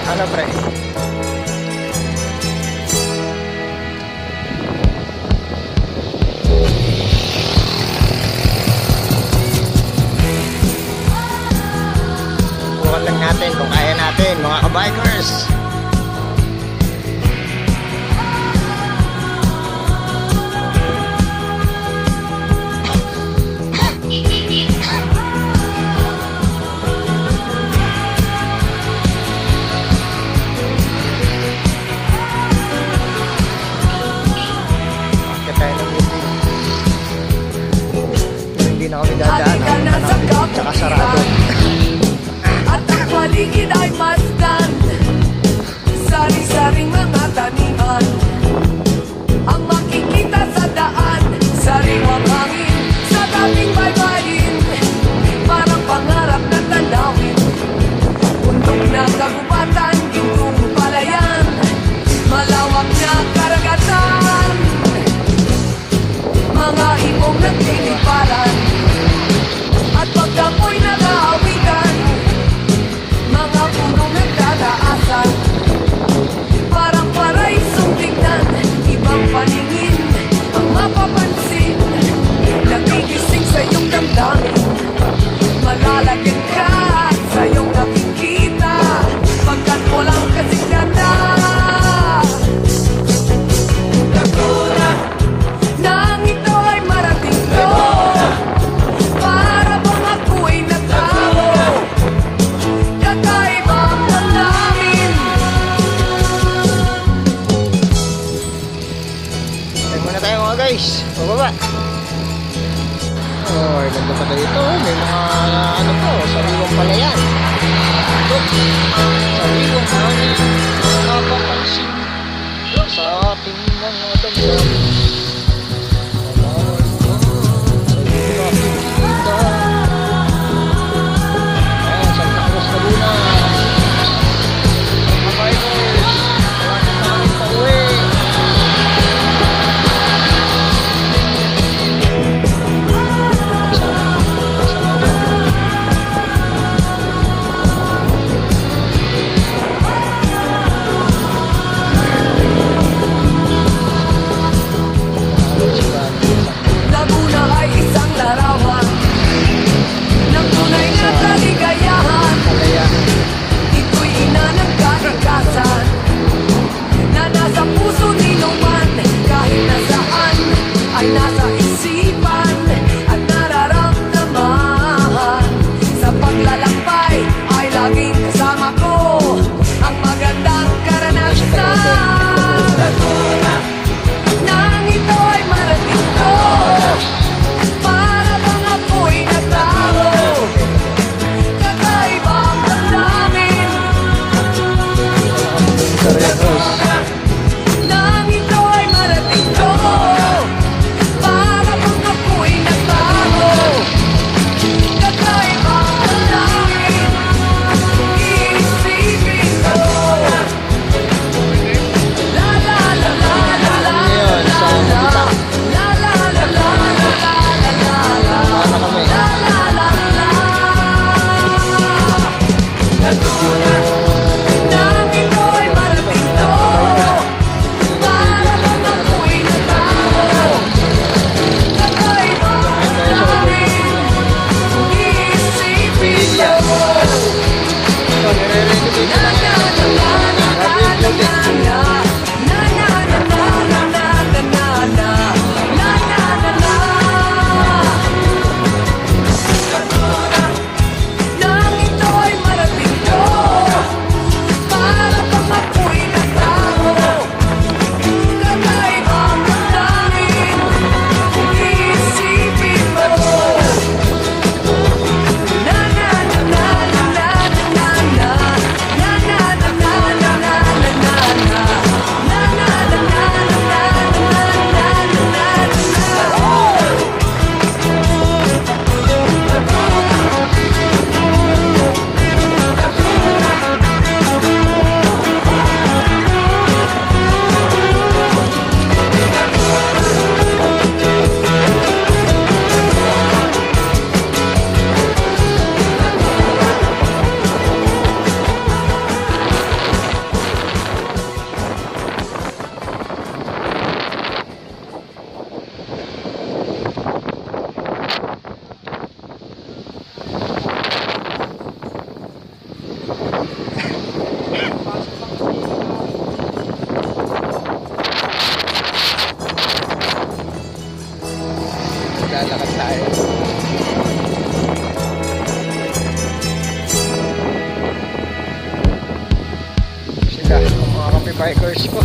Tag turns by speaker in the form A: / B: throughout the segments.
A: Ano pre? Bukan lang natin kung kaya natin mga kabikers. Hindi na kami dadaan tsaka sarado.
B: At ang paligid ay masdan, sari-saring mga taniman ang makikita sa daan, sariwang hangin sa dating baybayin, parang pangarap na tanawin, bundok na kagubatan, gintong palayan, malawak na karagatan, mga ibong nagtiniparan, at pagkapoy nag-aawitan, mga punong nagtataasan, parang paraisong tignan, ibang paningin ang mapapansin, nagigising sa iyong damdamin, malalagyan ka sa iyong nakikita, pagkat walang kasikatan. Nagulat nang ito ay marating ko, para bang ako'y nagtao, kakaiba ang namin.
A: Check muna tayo mga guys. Bababa. Oh, ganda pa dito. May mga ano po, sariwang palayan. Ito. Sariwang hangin. Nakapansin sa ating mga damdamin. tayo. Sila, ang mga kape bikers ko.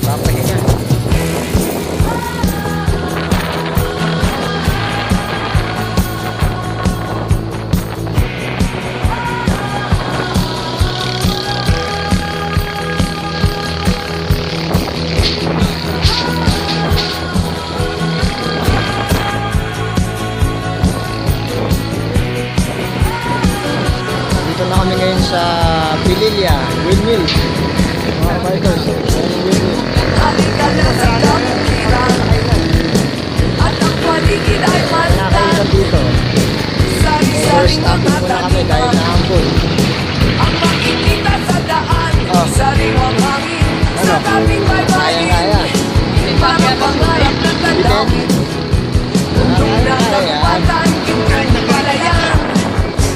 A: Papahinga. Dito na kami ngayon sa Pililla, Windmill. Mga bikers, Windmill.
B: Halika na sa kabukiran at ang paligid ay
A: Nakailan
B: malatan.
A: dito.
B: Sari-saring
A: First
B: mga
A: muna kami dahil
B: taniman.
A: naambon.
B: Ang makikita sa daan,
A: Oh.
B: sariwang hangin sa
A: Ano?
B: tabing baybayin.
A: Kaya.
B: Mga pangarap na tatawid, bundok na kagubatan, kinkan na palayan,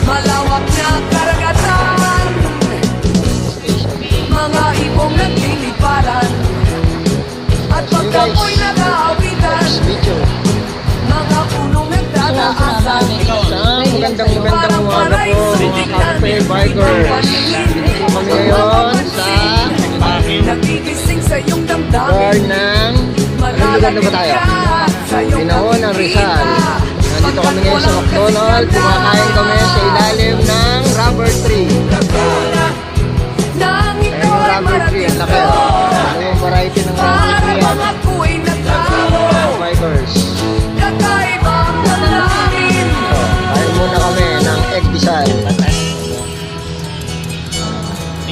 B: malawak na karagatan, mga ibong nagliliparan, at pagkapoy nag-aawitan,
A: Video.
B: mga punong nagtataasan.
A: Isang magandang umaga po mga kape bikers. Dito po kami ngayon sa
B: Nagigising sa iyong damdamin.
A: bar ng anong lugar na ba tayo? Pinahon ng Rizal. Nandito kami ngayon sa McDonald. Kumakain kami sa ilalim ng rubber tree. Ayun yung rubber tree. Ang laki. Ano yung variety ng rubber
B: Para
A: tree yan?
B: mga kuway na tao,
A: Bikers.
B: kakaibang damdamin.
A: Kain muna kami ng egg bisal.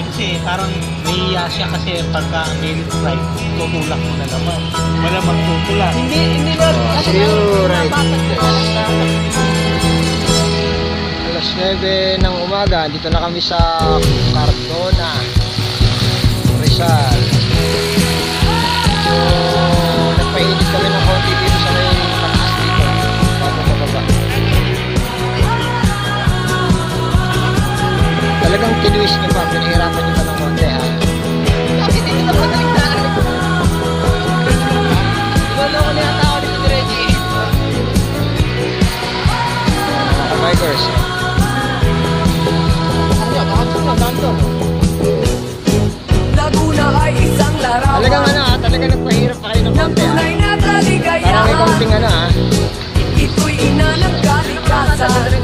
C: Kasi parang nahiya siya kasi pagka may flight, tutulak mo na naman. Malamang tutulak.
B: Hindi ba?
A: See you right. Alas 9 ng umaga, dito na kami sa Cardona, Rizal. So, nagpainit kami ng konti dito sa may pataas dito. Bago pababa. Talagang tinuis niyo pa, pinahirapan niyo pa ng konti ha.
B: Bakit hindi ka pagalitaan? Lolo na yata ako dito ni Reggie.
A: Mga bikers.
B: Laguna ay isang larawan.
A: Talagang ano ha, talagang nagpahirap pa kayo ng
B: Ng
A: konti ha.
B: tunay na
A: Parang may
B: kaligayahan.
A: konting ano ha.
B: Ito'y ina ng kalikasan.